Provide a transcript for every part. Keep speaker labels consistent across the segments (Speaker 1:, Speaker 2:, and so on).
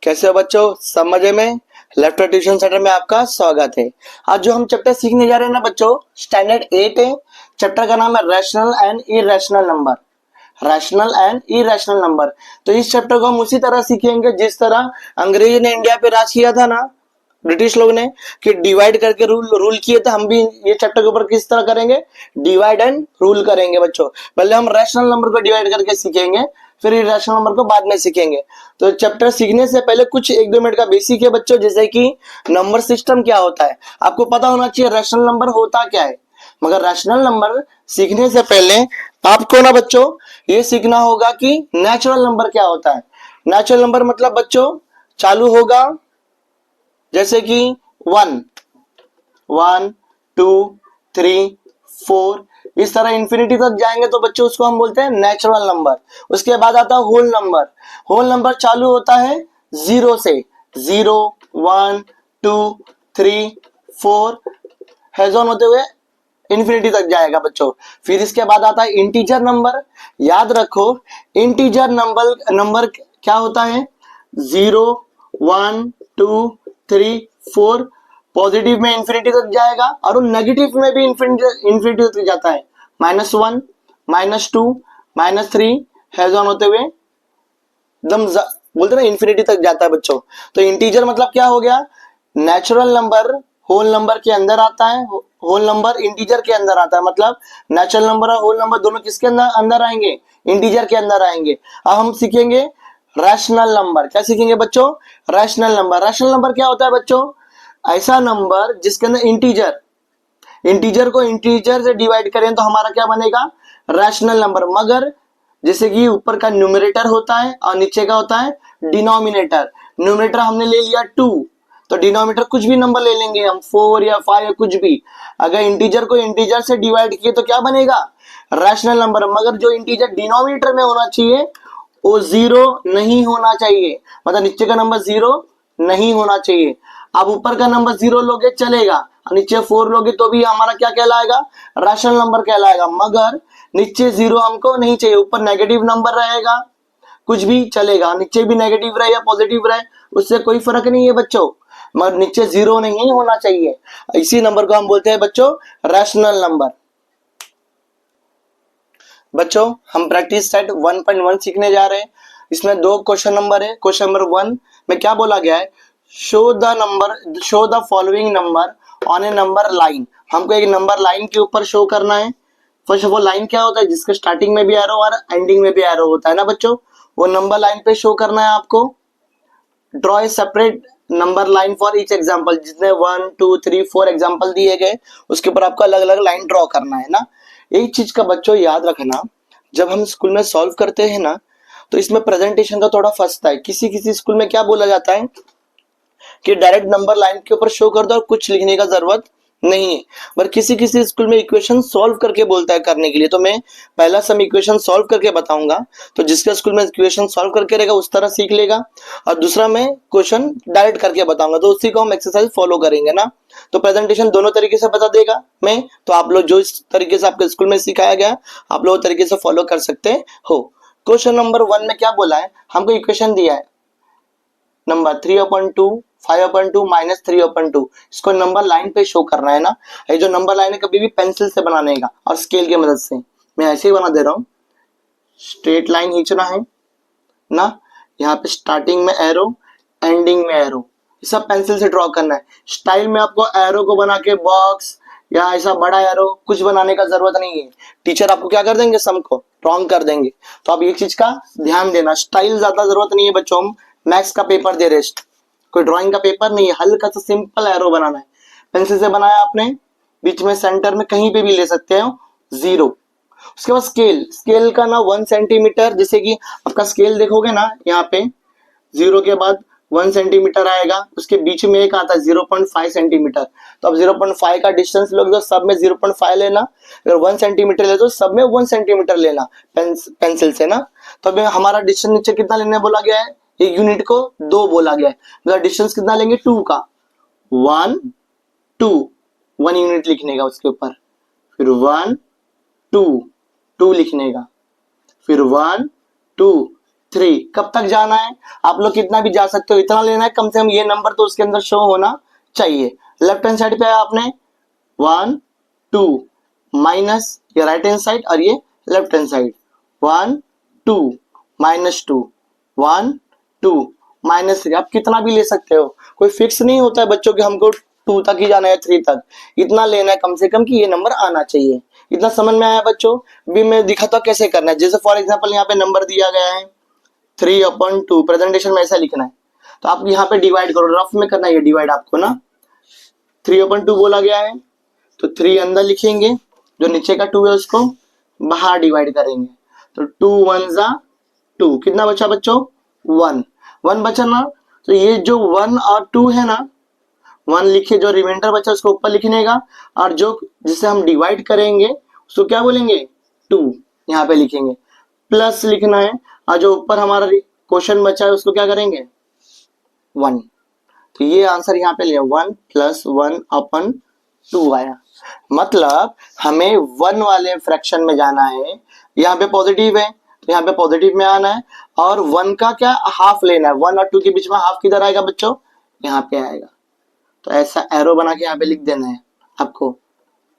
Speaker 1: कैसे हो बच्चों, सब मजे में। लेफ्ट ट्यूशन सेंटर में आपका स्वागत है। आज जो हम चैप्टर सीखने जा रहे हैं ना बच्चों, स्टैंडर्ड 8 है। चैप्टर का नाम है rational and irrational number. Rational and irrational number. तो इस चैप्टर को हम उसी तरह सीखेंगे जिस तरह अंग्रेज ने इंडिया पे राज किया था ना, ब्रिटिश लोग ने, कि डिवाइड करके रूल किए थे। हम भी ये चैप्टर के ऊपर किस तरह करेंगे, डिवाइड एंड रूल करेंगे बच्चों। पहले हम रैशनल नंबर को डिवाइड करके सीखेंगे, फिर इरेशनल नंबर को बाद में सीखेंगे। तो चैप्टर सीखने से पहले कुछ 1-2 मिनट का बेसिक है बच्चों, जैसे कि नंबर सिस्टम क्या होता है आपको पता होना चाहिए, रैशनल नंबर होता क्या है। मगर रैशनल नंबर सीखने से पहले आपको ना बच्चों ये सीखना होगा कि नेचुरल नंबर क्या होता है। नेचुरल नंबर मतलब बच्चों चालू होगा जैसे कि 1, 1, 2, 3, 4, इस तरह इंफिनिटी तक जाएंगे तो बच्चों उसको हम बोलते हैं नेचुरल नंबर। उसके बाद आता है होल नंबर। होल नंबर चालू होता है 0 से, 0, 1, 2, 3, 4 हैज ऑन होते हुए इंफिनिटी तक जाएगा बच्चों। फिर इसके बाद आता है इंटीजर नंबर। याद रखो इंटीजर नंबर क्या होता है, 0, 1, 2, 3, 4 पॉजिटिव में इंफिनिटी तक जाएगा और नेगेटिव में भी इंफिनिटी तक जाता है। -1, -2, -3 हैज ऑन होते हुए एकदम बोलते ना इंफिनिटी तक जाता है बच्चों। तो इंटीजर मतलब क्या हो गया, नेचुरल नंबर होल नंबर के अंदर आता है, होल नंबर इंटीजर के अंदर आता है। मतलब नेचुरल नंबर और होल नंबर दोनों किसके अंदर आएंगे, इंटीजर के अंदर आएंगे। अब हम सीखेंगे रैशनल नंबर। क्या सीखेंगे बच्चों, रैशनल नंबर। रैशनल नंबर क्या होता है बच्चों, ऐसा नंबर जिसके अंदर इंटीजर को इंटीजर से डिवाइड करें तो हमारा क्या बनेगा, रैशनल नंबर। मगर जैसे कि ऊपर का न्यूमरेटर होता है और नीचे का होता है डिनोमिनेटर। न्यूमरेटर हमने ले लिया 2, तो डिनोमिनेटर कुछ भी नंबर ले लेंगे हम, 4 या 5 या कुछ भी। अगर इंटीजर को इंटीजर से डिवाइड किए तो क्या बनेगा, रैशनल नंबर। मगर जो इंटीजर डिनोमिनेटर में होना चाहिए वो 0 नहीं होना चाहिए, मतलब नीचे का नंबर 0 नहीं होना चाहिए। अब ऊपर का नंबर 0 लोगे चलेगा, नीचे 4 लोगे तो भी हमारा क्या कहलाएगा, रैशनल नंबर कहलाएगा। मगर नीचे 0 हमको नहीं चाहिए, ऊपर नेगेटिव नंबर रहेगा कुछ भी चलेगा, नीचे भी नेगेटिव रहे या पॉजिटिव रहे उससे कोई फर्क नहीं है बच्चों, मगर नीचे 0 नहीं होना चाहिए। इसी नंबर को हम बोलते हैं बच्चों रैशनल नंबर। बच्चों हम प्रैक्टिस सेट 1.1 सीखने जा रहे हैं। इसमें 2 क्वेश्चन नंबर है। क्वेश्चन नंबर 1 में क्या बोला गया है, show the following number on A number line. हमको एक नंबर लाइन के ऊपर शो करना है। फर्स्ट ऑफ ऑल लाइन क्या होता है, जिसके स्टार्टिंग में भी एरो और एंडिंग में भी एरो होता है ना बच्चों, वो नंबर लाइन पे शो करना है आपको। Draw a separate number line for each example. जितने 1, 2, 3, 4 एग्जाम्पल दिए गए उसके ऊपर आपको अलग अलग लाइन ड्रॉ करना है ना। एक चीज का बच्चों याद रखना, जब हम स्कूल में सॉल्व करते हैं ना तो इसमें प्रेजेंटेशन का थोड़ा फंसता है। किसी किसी स्कूल में क्या बोला जाता है कि डायरेक्ट नंबर लाइन के ऊपर शो कर दो और कुछ लिखने का जरूरत नहीं है। पर किसी किसी स्कूल में इक्वेशन सॉल्व करके बोलता है करने के लिए, तो मैं पहला सम इक्वेशन सॉल्व करके बताऊंगा, तो जिसका स्कूल में इक्वेशन सॉल्व करके रहेगा उस तरह सीख लेगा, और दूसरा मैं क्वेश्चन डायरेक्ट करके बताऊंगा तो उसी को हम एक्सरसाइज फॉलो करेंगे ना। तो प्रेजेंटेशन दोनों तरीके से बता देगा मैं, तो आप लोग जो इस तरीके से आपके स्कूल में सिखाया गया आप लोग तरीके से फॉलो कर सकते हो। क्वेश्चन नंबर 1 में क्या बोला है, हमको इक्वेशन दिया है नंबर 3/2, 5/2, -3/2। इसको नंबर लाइन पे शो करना है ना। ये जो नंबर लाइन है कभी भी पेंसिल से बनाने का और स्केल की मदद से, मैं ऐसे ही बना दे रहा हूँ। स्ट्रेट लाइन खींचना है ना, यहाँ पे स्टार्टिंग में एरो एंडिंग में एरो, सब पेंसिल से ड्रॉ करना है। स्टाइल में आपको एरो को बना के बॉक्स या ऐसा बड़ा एरो कुछ बनाने का जरूरत नहीं है। टीचर आपको क्या कर देंगे, सम को रॉन्ग कर देंगे। तो आप एक चीज का ध्यान देना, स्टाइल ज्यादा जरूरत नहीं है बच्चों। हम मैथ्स का पेपर दे रहे, कोई ड्राइंग का पेपर नहीं है। हल्का सा सिंपल एरो बनाना है, पेंसिल से बनाया आपने, बीच में सेंटर में कहीं पे भी ले सकते हो 0। उसके बाद स्केल का ना 1 सेंटीमीटर, जैसे कि आपका स्केल देखोगे ना यहाँ पे 0 के बाद 1 सेंटीमीटर आएगा, उसके बीच में एक आता है 0.5 सेंटीमीटर। तो अब 0.5 का डिस्टेंस लोगे तो सब में 0.5 लेना, अगर 1 सेंटीमीटर ले तो सब में 1 सेंटीमीटर लेना पेंसिल से ना। तो अभी हमारा डिस्टेंस नीचे कितना लेने बोला गया है, एक यूनिट को 2 बोला गया है, मतलब डिस्टेंस कितना लेंगे 2 का, 1 2 1 यूनिट लिखने का उसके ऊपर। फिर 1 2 2 लिखने का, फिर 1 2 3। कब तक जाना है? आप लोग कितना भी जा सकते हो, इतना लेना है कम से कम, ये नंबर तो उसके अंदर शो होना चाहिए। लेफ्ट हैंड साइड पे है आपने 1 2 माइनस ये राइट हैंड साइड और ये लेफ्ट हैंड साइड 1 2 -2 1 2 -3। आप कितना भी ले सकते हो, कोई फिक्स नहीं होता है बच्चों कि हमको 2 तक ही जाना है 3 तक, इतना लेना है कम से कम कि ये नंबर आना चाहिए। इतना समझ में आया बच्चों? भी मैं दिखाता हूं कैसे करना है। जैसे फॉर एग्जांपल यहाँ पे नंबर दिया गया है 3/2, प्रेजेंटेशन में ऐसा लिखना है, तो आप यहाँ पे डिवाइड करो, रफ में करना है ये डिवाइड आपको ना। 3/2 बोला गया है तो 3 अंदर लिखेंगे, जो नीचे का 2 है उसको बाहर डिवाइड करेंगे, तो 2 1 जा 2, कितना बचा बच्चों 1 1 बचा ना। तो ये जो 1 और 2 है ना, 1 लिखे, जो रिमाइंडर बचा उसको ऊपर लिखने का, और जो जिसे हम डिवाइड करेंगे उसको क्या बोलेंगे 2, यहाँ पे लिखेंगे, प्लस लिखना है, और जो ऊपर हमारा क्वेश्चन बचा है उसको क्या करेंगे 1। तो ये आंसर यहाँ पे लिया 1 + 1/2 आया। मतलब हमें 1 वाले फ्रैक्शन में जाना है, यहाँ पे पॉजिटिव है तो यहाँ पे पॉजिटिव में आना है, और 1 का क्या हाफ लेना है। 1 और 2 के बीच में हाफ किधर आएगा बच्चों, यहाँ पे आएगा। तो ऐसा एरो बना के यहाँ पे लिख देना है आपको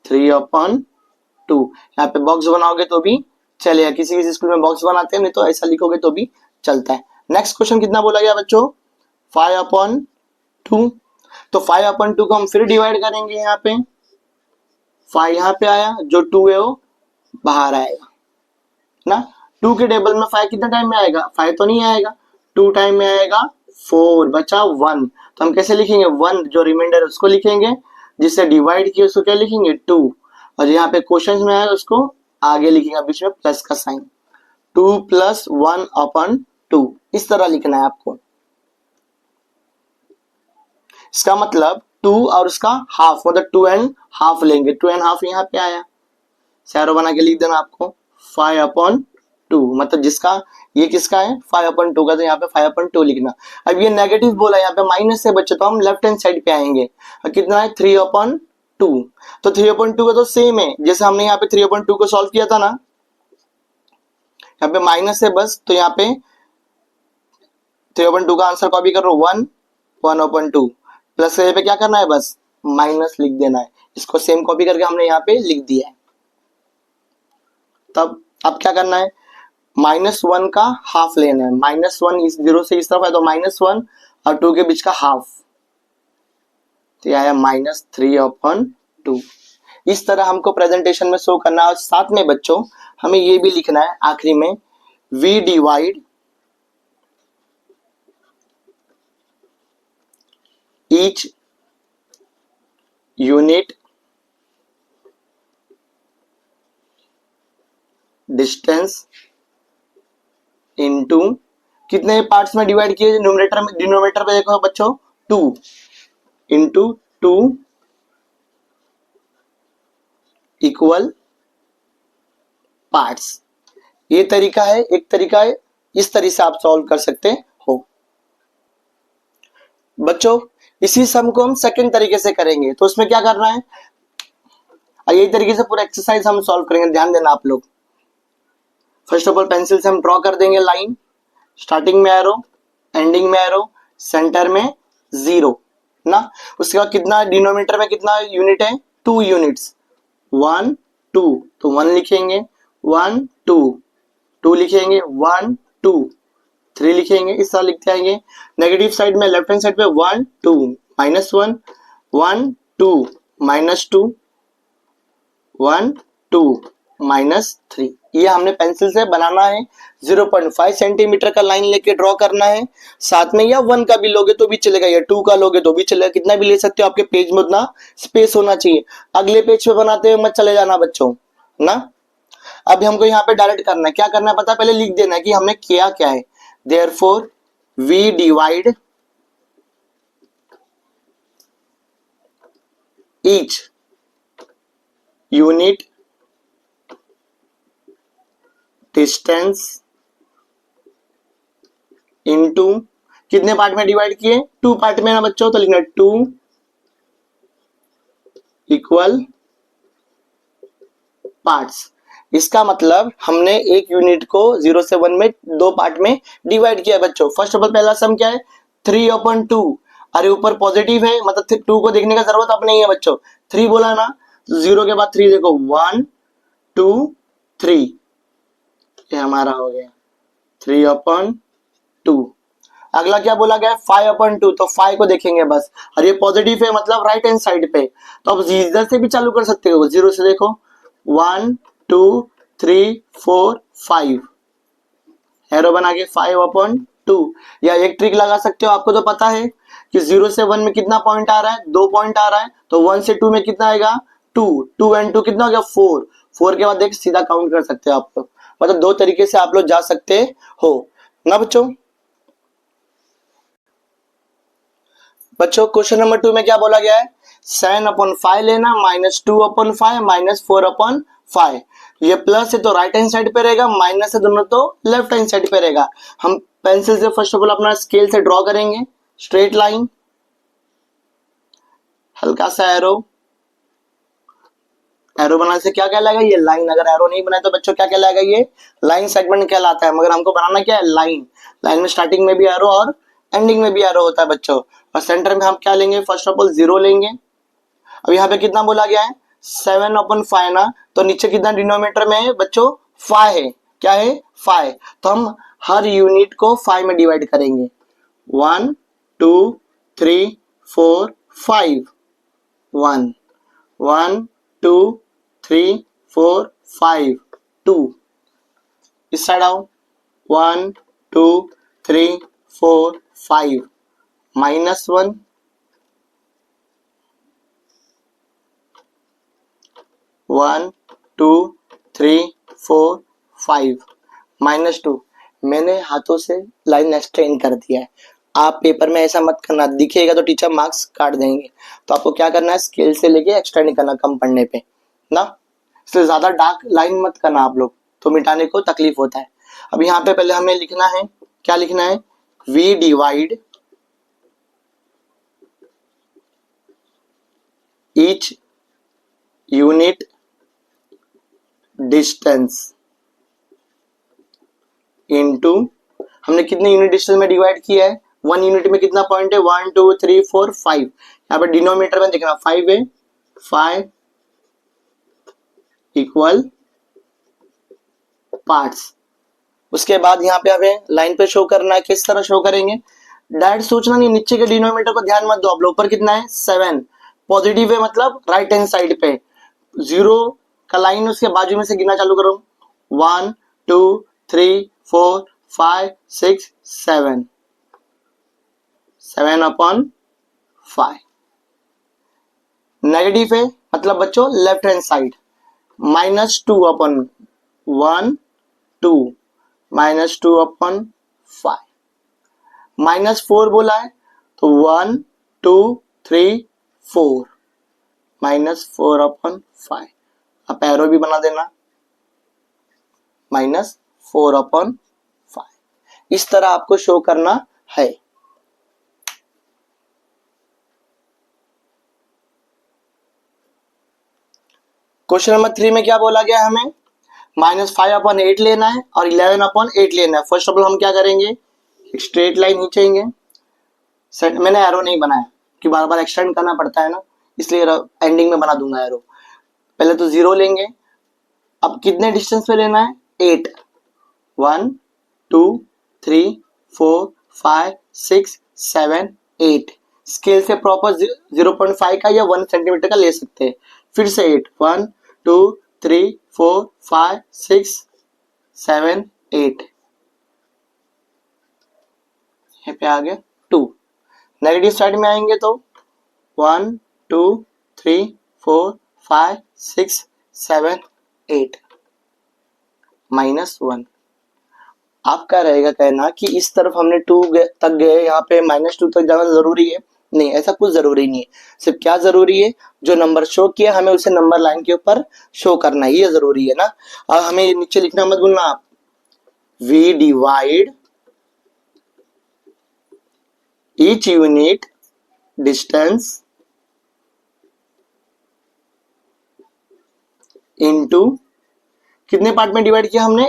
Speaker 1: 3/2। यहाँ पे बॉक्स बनाओगे तो भी चलेगा, किसी किसी स्कूल में बॉक्स बनाते हैं, नहीं तो ऐसा लिखोगे तो भी चलता है। नेक्स्ट क्वेश्चन कितना बोला गया बच्चों 5/2। तो 5/2 को हम फिर डिवाइड करेंगे, यहाँ पे 5 यहाँ पे आया, जो 2 है वो बाहर आएगा ना। 2 के टेबल में 5 कितना टाइम में आएगा, 5 तो नहीं आएगा, 2 टाइम में आएगा 4, बचा 1। तो हम कैसे लिखेंगे 1, जो रिमाइंडर उसको लिखेंगे, जिससे डिवाइड किया उसको क्या लिखेंगे 2, और यहाँ पे क्वेश्चन में आया उसको आगे लिखेंगे बीच में प्लस का साइन, 2 + 1/2। इस तरह लिखना है आपको। इसका मतलब 2 और उसका हाफ, मतलब 2.5 लेंगे, 2.5 यहाँ पे आया, सैरो बना के लिख देना आपको 5/2, मतलब जिसका ये किसका है 5/2 का, तो यहाँ पे 5/2 लिखना। अब ये नेगेटिव बोला, यहाँ पे माइनस है बच्चे, तो हम लेफ्ट हैंड साइड पे आएंगे, और कितना है 3/2। तो 3/2 का तो सेम है, जैसे हमने यहाँ पे 3/2 को सॉल्व किया था ना, यहाँ पे माइनस है बस, तो यहाँ पे 3/2 का आंसर कॉपी करो 1 1/2, प्लस यहाँ पे क्या करना है बस माइनस लिख देना है। इसको सेम कॉपी करके हमने यहाँ पे लिख दिया है। तब अब क्या करना है, -1 का हाफ लेना है, -1 इस 0 से इस तरफ है, तो -1 और 2 के बीच का हाफ, तो यह आया -3/2। इस तरह हमको प्रेजेंटेशन में शो करना है। और साथ में बच्चों हमें ये भी लिखना है आखिरी में, we divide each unit distance into, कितने पार्ट्स में डिवाइड किए, न्यूमरेटर में, डिनोमिनेटर पे देखो बच्चों 2 इंटू 2 इक्वल पार्ट्स। ये तरीका है, एक तरीका है, इस तरीके से आप सॉल्व कर सकते हो बच्चों। इसी सम को हम सेकंड तरीके से करेंगे, तो उसमें क्या करना है, यही तरीके से पूरा एक्सरसाइज हम सॉल्व करेंगे, ध्यान देना आप लोग। फर्स्ट ऑफ ऑल पेंसिल से हम ड्रॉ कर देंगे लाइन, स्टार्टिंग में एरो, एंडिंग में एरो, सेंटर में 0 ना। उसके बाद कितना डिनोमिनेटर में कितना यूनिट है 2 यूनिट्स, 1 2, तो 1 लिखेंगे, 1 2 2 लिखेंगे, 1 2 3 लिखेंगे, इस तरह लिखते आएंगे। नेगेटिव साइड में लेफ्ट हैंड साइड पे 1 2 -1 1 2 -2 1 2 -3। ये हमने पेंसिल से बनाना है। 0.5 सेंटीमीटर का लाइन लेके ड्रॉ करना है, साथ में या 1 का भी लोगे तो भी चलेगा, या 2 का लोगे तो भी चलेगा, कितना भी ले सकते हो, आपके पेज में उतना स्पेस होना चाहिए। अगले पेज पे बनाते हुए मत चले जाना बच्चों ना। अभी हमको यहाँ पे डायरेक्ट करना है, क्या करना है पता है, पहले लिख देना है कि हमने किया क्या है। Therefore we divide each unit distance into, कितने पार्ट में डिवाइड किए 2 पार्ट में ना बच्चों, तो लिखना 2 इक्वल पार्ट्स। इसका मतलब हमने एक यूनिट को 0 से 1 में दो पार्ट में डिवाइड किया बच्चों। फर्स्ट ऑफ ऑल पहला सम क्या है 3/2। अरे ऊपर पॉजिटिव है मतलब 2 को देखने का जरूरत अब नहीं है बच्चों, 3 बोला ना, 0 के बाद 3 देखो 1 2 3, ये हमारा हो गया 3/2। अगला क्या बोला गया 5/2, तो 5 को देखेंगे बस, और ये पॉजिटिव है मतलब राइट हैंड साइड पे, तो अब इधर से भी चालू कर सकते हो, 0 से देखो 1 2 3 4 5, एरो बना के 5/2। या एक ट्रिक लगा सकते हो, आपको तो पता है कि 0 से 1 में कितना पॉइंट आ रहा है, 2 पॉइंट आ रहा है, तो 1 से 2 में कितना आएगा 2, 2 एंड 2 कितना हो गया 4, 4 के बाद देख सीधा काउंट कर सकते हो आप लोग, मतलब दो तरीके से आप लोग जा सकते हो ना बच्चों। बच्चों क्वेश्चन नंबर 2 में क्या बोला गया है 7/5 लेना, -2/5 -4/5, ये प्लस है तो राइट हैंड साइड पे रहेगा, माइनस है दोनों तो लेफ्ट हैंड साइड पे रहेगा। हम पेंसिल से फर्स्ट ऑफ ऑल अपना स्केल से ड्रॉ करेंगे स्ट्रेट लाइन, हल्का सा एरो, एरो बनाने से क्या कहलाएगा ये लाइन, अगर एरो नहीं बनाए तो बच्चों क्या कहलाएगा ये लाइन सेगमेंट कहलाता है, मगर हमको बनाना क्या है लाइन, लाइन में स्टार्टिंग में भी एरो और एंडिंग में भी एरो होता है बच्चों। और सेंटर में हम क्या लेंगे फर्स्ट ऑफ ऑल 0 लेंगे। अब यहाँ पे कितना बोला गया है 7/5 ना, तो नीचे कितना डिनोमिनेटर में है बच्चों 5 है, क्या है 5, तो हम हर यूनिट को 5 में डिवाइड करेंगे 1 2 3 4 5, 1 1 2 3 4 5 2, इस साइड आओ 1 2 3 4 5 -1 1 2 3 4 5 -2। मैंने हाथों से लाइन एक्सटेंड कर दिया है, आप पेपर में ऐसा मत करना, दिखेगा तो टीचर मार्क्स काट देंगे, तो आपको क्या करना है स्केल से लेके एक्सटेंड करना कम पढ़ने पे ना, इसलिए ज्यादा डार्क लाइन मत करना आप लोग, तो मिटाने को तकलीफ होता है। अब यहाँ पे पहले हमें लिखना है, क्या लिखना है we divide each unit distance into, हमने कितने यूनिट डिस्टेंस में डिवाइड किया है 1 यूनिट में कितना पॉइंट है 1 2 3 4 5, यहाँ पे डिनोमिनेटर में देखना 5 है, 5 इक्वल पार्ट्स। उसके बाद यहाँ पे हमें लाइन पे शो करना है, किस तरह शो करेंगे डायरेक्ट सोचना नहीं, नीचे के डिनोमिनेटर को ध्यान मत दो, आप लोग ऊपर कितना है 7, पॉजिटिव है मतलब राइट हैंड साइड पे, 0 का लाइन उसके बाजू में से गिनना चालू करो 1 2 3 4 5 6 7, 7/5। नेगेटिव है मतलब बच्चों लेफ्ट हैंड साइड, -2/1 2 -2/5, -4 बोला है तो 1 2 3 4 -4/5, आप एरो भी बना देना -4/5, इस तरह आपको शो करना है। क्वेश्चन नंबर 3 में क्या बोला गया हमें -5/8 लेना है और 11/8 लेना है। फर्स्ट ऑफ ऑल हम क्या करेंगे एक स्ट्रेट लाइन खींचेंगे, मैंने एरो नहीं बनाया कि बार बार एक्सटेंड करना पड़ता है ना, इसलिए एंडिंग में बना दूंगा एरो। पहले तो 0 लेंगे, अब कितने डिस्टेंस पे लेना है 8, 1 2 3 4 5 6 7 8, स्केल से प्रॉपर 0.5 का या 1 सेंटीमीटर का ले सकते हैं। फिर से 8 1 2 3 4 5 6 7 8, यहाँ पे आ गया 2। नेगेटिव साइड में आएंगे तो 1 2 3 4 5 6 7 8 -1। आपका रहेगा कहना कि इस तरफ हमने 2 तक गए, यहाँ पे -2 तक जाना जरूरी है, नहीं ऐसा कुछ जरूरी नहीं है, सिर्फ क्या जरूरी है जो नंबर शो किया हमें उसे नंबर लाइन के ऊपर शो करना ही है, जरूरी है ना। और हमें नीचे लिखना मत भूलना आप, we divide each unit distance into कितने पार्ट में डिवाइड किया हमने,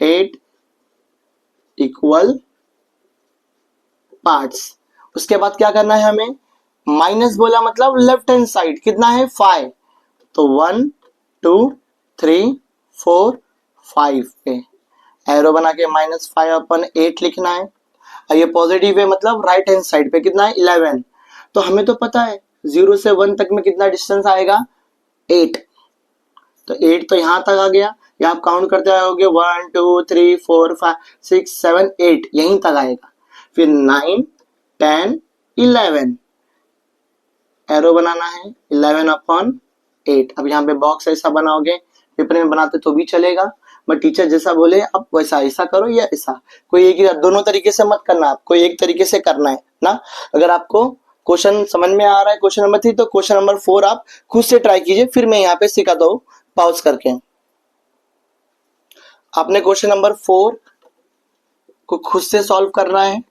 Speaker 1: 8 इक्वल पार्ट्स। उसके बाद क्या करना है हमें, माइनस बोला मतलब लेफ्ट हैंड साइड कितना है 5, तो 1 2 3 4 5 पे एरो बना के -5/8 लिखना है। और ये पॉजिटिव है मतलब राइट हैंड साइड पे कितना है 11। तो हमें तो पता है 0 से 1 तक में कितना डिस्टेंस आएगा 8, तो 8 तो यहां तक आ गया। या आप काउंट करते आओगे 1 2 3 4 5 6 7 8 यहीं तक आएगा। फिर 9 10 11 एरो बनाना है 11/8। अब यहाँ पे बॉक्स ऐसा बनाओगे, पेपर में बनाते तो भी चलेगा, बट टीचर जैसा बोले अब वैसा ऐसा करो या ऐसा, कोई एक ही दोनों तरीके से मत करना, आपको एक तरीके से करना है ना। अगर आपको क्वेश्चन समझ में आ रहा है क्वेश्चन नंबर 3, तो क्वेश्चन नंबर 4 आप खुद से ट्राई कीजिए, फिर मैं यहाँ पे सिखाता हूँ पॉज करके। आपने क्वेश्चन नंबर 4 को खुद से सॉल्व करना है।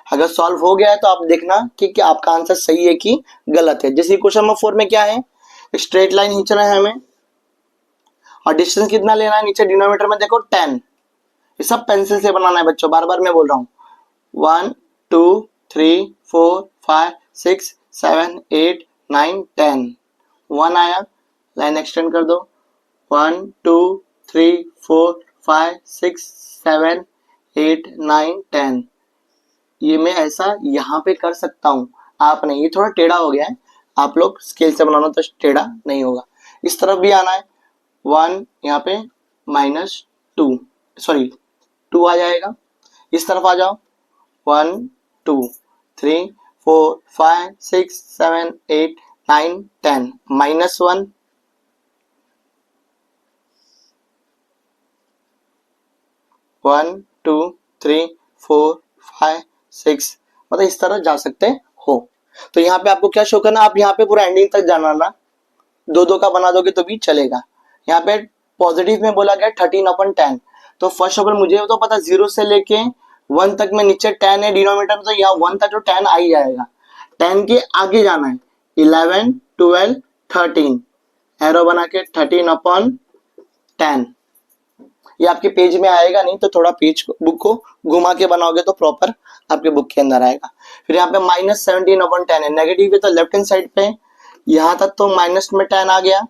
Speaker 1: अगर सॉल्व हो गया है तो आप देखना कि क्या आपका आंसर सही है कि गलत है। जैसे क्वेश्चन नंबर 4 में क्या है, स्ट्रेट लाइन खींचना है हमें और डिस्टेंस कितना लेना है, नीचे डिनोमिनेटर में देखो 10। ये सब पेंसिल से बनाना है बच्चों, बार बार मैं बोल रहा हूँ। 1 2 3 4 5 6 7 8 9 10 1 आया, लाइन एक्सटेंड कर दो 1 2 3 4 5 6 7 8 9 10। ये मैं ऐसा यहाँ पे कर सकता हूँ, आप नहीं, ये थोड़ा टेढ़ा हो गया है, आप लोग स्केल से बनाना तो टेढ़ा नहीं होगा। इस तरफ भी आना है 1, यहाँ पे -2 सॉरी 2 आ जाएगा। इस तरफ आ जाओ 1 2 3 4 5 6 7 8 9 10 -1 1 2 3 4 5 6, मतलब इस तरह जा सकते हो। तो यहाँ पे आपको क्या शो करना, आप यहाँ पे पूरा एंडिंग तक जाना ना, 2 का बना दोगे तो भी चलेगा। यहाँ पे पॉजिटिव में बोला गया 13/10, तो फर्स्ट ऑफ ऑल मुझे तो पता 0 से लेके 1 तक में नीचे 10 है डिनोमिनेटर में, तो यहाँ 1 तक तो 10 आ ही जाएगा। 10 के आगे जाना है 11 12 13, एरो बना के 13/10। ये आपके पेज में आएगा नहीं, तो थोड़ा पेज बुक को घुमा के बनाओगे तो प्रॉपर आपके बुक के अंदर आएगा। फिर यहाँ पे -17/10 है, नेगेटिव है तो लेफ्ट हैंड साइड पे यहाँ तक तो माइनस में 10 आ गया।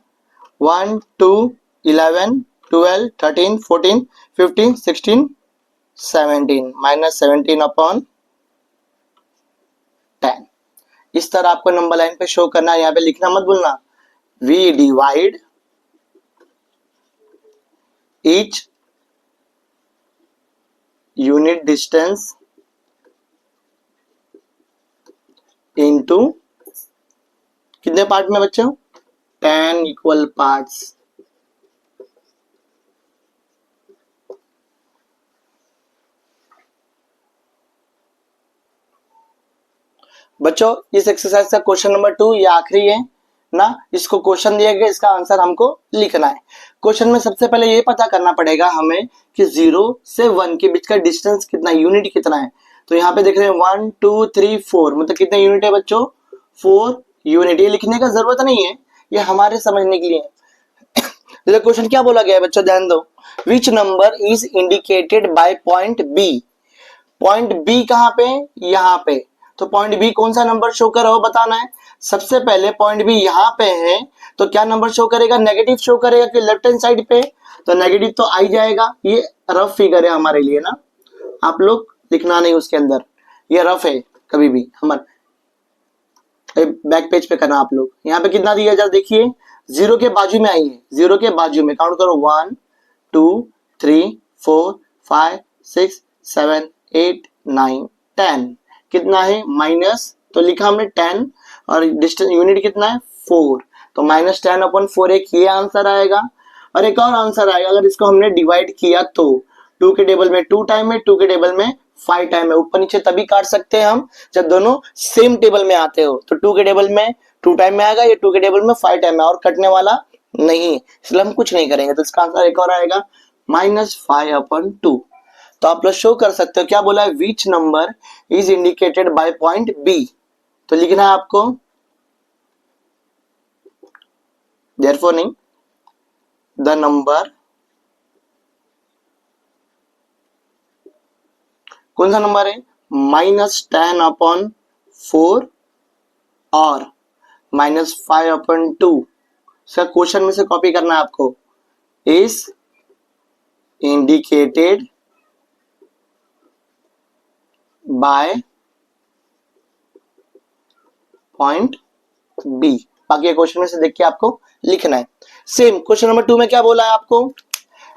Speaker 1: 1 2 11 12 13 14 15 16 17 -17/10। इस तरह आपको नंबर लाइन पे शो करना है। यहाँ पे लिखना मत भूलना, we divide each unit distance into कितने पार्ट में बच्चों, 10 इक्वल पार्ट्स। बच्चों इस एक्सरसाइज का क्वेश्चन नंबर 2 ये आखिरी है ना, इसको क्वेश्चन दिया गया, इसका आंसर हमको लिखना है। क्वेश्चन में सबसे पहले ये पता करना पड़ेगा हमें कि 0 से 1 के बीच का डिस्टेंस कितना, यूनिट कितना है। तो यहाँ पे देख रहे हैं 1 2 3 4, मतलब कितने यूनिट है बच्चों, 4 यूनिट। ये लिखने का जरूरत नहीं है, ये हमारे समझने के लिए है। क्वेश्चन क्या बोला गया है बच्चों, ध्यान दो, which number is indicated by point B. Point B कहाँ पे, यहाँ पे, तो पॉइंट बी कौन सा नंबर शो कर रहा हो बताना है। सबसे पहले पॉइंट बी यहाँ पे है, तो क्या नंबर शो करेगा, नेगेटिव शो करेगा कि लेफ्ट हैंड साइड पे, तो नेगेटिव तो आ ही जाएगा। ये रफ फिगर है हमारे लिए ना, आप लोग लिखना नहीं उसके अंदर, ये रफ है, कभी भी हमारे बैक पेज पे करना आप लोग। यहाँ पे कितना दिया जाए देखिए, 0 के बाजू में आइए, 0 के बाजू में काउंट करो 1 2 3 4 5 6 7 8 9 10, कितना है माइनस, तो लिखा हमने 10 और डिस्टेंस यूनिट कितना है 4, तो -10/4 एक ये आंसर आएगा। और एक और आंसर आएगा अगर इसको हमने डिवाइड किया तो, 2 के टेबल में 2 टाइम है, 2 के टेबल में 5 टाइम है। ऊपर नीचे तभी काट सकते हैं हम जब दोनों सेम टेबल में आते हो, तो 2 के टेबल में 2 टाइम में आएगा, ये 2 के टेबल में 5 टाइम में, और कटने वाला नहीं, इसलिए हम कुछ नहीं करेंगे। तो इसका आंसर एक और आएगा -5/2। तो आप लोग शो कर सकते हो, क्या बोला है, which number is indicated by point B. तो लिखना है आपको देयरफॉर नहीं, द नंबर, कौन सा नंबर है, -10/4 और -5/2, इसका क्वेश्चन में से कॉपी करना है आपको, is indicated by point B. बाकी क्वेश्चन में से देख के आपको लिखना है। सेम क्वेश्चन नंबर 2 में क्या बोला है आपको,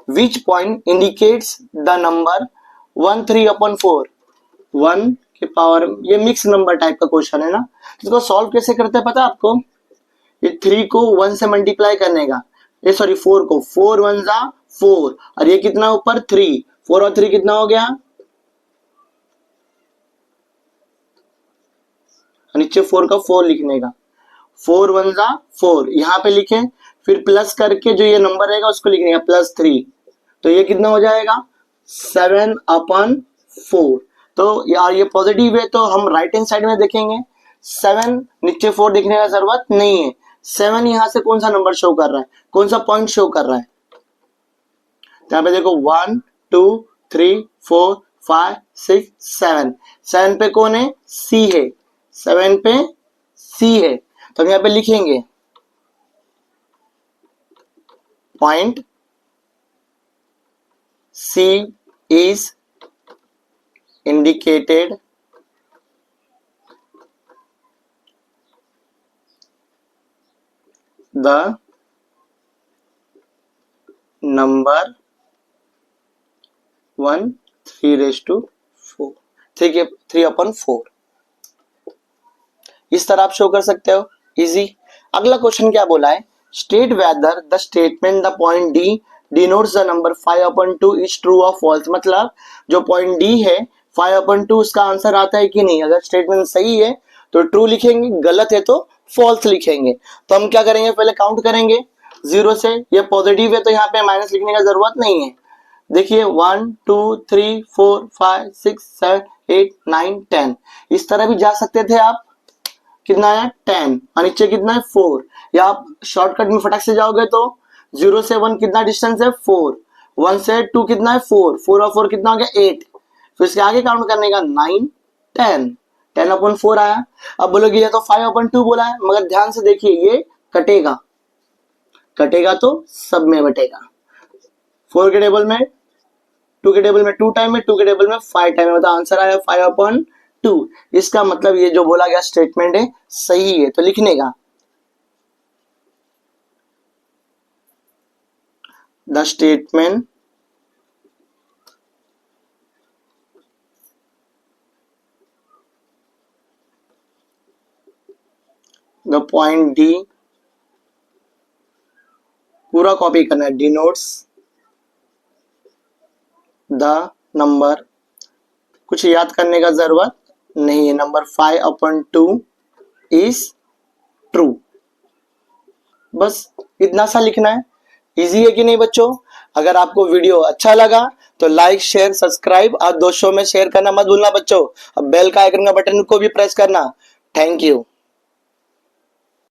Speaker 1: which point indicates the number 13/4, 1 के पावर, ये मिक्स नंबर टाइप का क्वेश्चन है ना। इसको सॉल्व कैसे करते हैं पता है आपको, ये 3 को 1 से मल्टीप्लाई करने का, ये सॉरी 4 को, 4 1 जा 4 और ये कितना ऊपर 3, 4 और 3 कितना हो गया, नीचे 4 का 4 लिखने का, 4 1 जा 4 यहाँ पे लिखे, फिर प्लस करके जो ये नंबर रहेगा उसको लिखने का +3, तो ये कितना हो जाएगा 7/4। तो यार ये पॉजिटिव है तो हम राइट हैंड साइड में देखेंगे, 7 नीचे 4 देखने का जरूरत नहीं है, 7 यहां से कौन सा नंबर शो कर रहा है, कौन सा पॉइंट शो कर रहा है, यहाँ पे देखो 1 2 3 4 5 6 7, 7 पे कौन है, सी है, 7 पे सी है, तो हम यहाँ पे लिखेंगे point C is indicated the number 1 3/4, 3/4, इस तरह आप शो कर सकते हो, इजी। अगला क्वेश्चन क्या बोला है, state whether the statement the point D denotes the number 5/2 is true और फॉल्स, मतलब जो पॉइंट डी है 5/2 उसका आंसर आता है कि नहीं, अगर स्टेटमेंट सही है तो ट्रू लिखेंगे, गलत है तो फॉल्स लिखेंगे। तो हम क्या करेंगे, पहले काउंट करेंगे 0 से, ये पॉजिटिव है तो यहाँ पे माइनस लिखने का जरूरत नहीं है, देखिए 1 2 3 4 5 6 7 8 9 10, इस तरह भी जा सकते थे आप, कितना है 10 और नीचे कितना है 4, या आप शॉर्टकट में फटाक से जाओगे तो 0 से 1 कितना डिस्टेंस है 4, 1 से 2 कितना है 4, 4 और 4 कितना हो गया 8, फिर इसके आगे काउंट करने का 9 10, 10/4 आया। अब बोलोगे ये तो 5/2 बोला है, मगर ध्यान से देखिए ये कटेगा, कटेगा तो सब में बटेगा, 4 के टेबल में 2 के टेबल में 2 टाइम है, 2 के टेबल में 5 टाइम है, मतलब आंसर आया 5/2। इसका मतलब ये जो बोला गया स्टेटमेंट है सही है, तो लिखने का the statement the point D, पूरा कॉपी करना है, डिनोट्स द नंबर, कुछ याद करने का जरूरत नहीं है, नंबर 5/2 इज ट्रू, बस इतना सा लिखना है। इजी है कि नहीं बच्चों। अगर आपको वीडियो अच्छा लगा तो लाइक शेयर सब्सक्राइब और दोस्तों में शेयर करना मत भूलना बच्चों, अब बेल का आइकन का बटन को भी प्रेस करना। Thank you.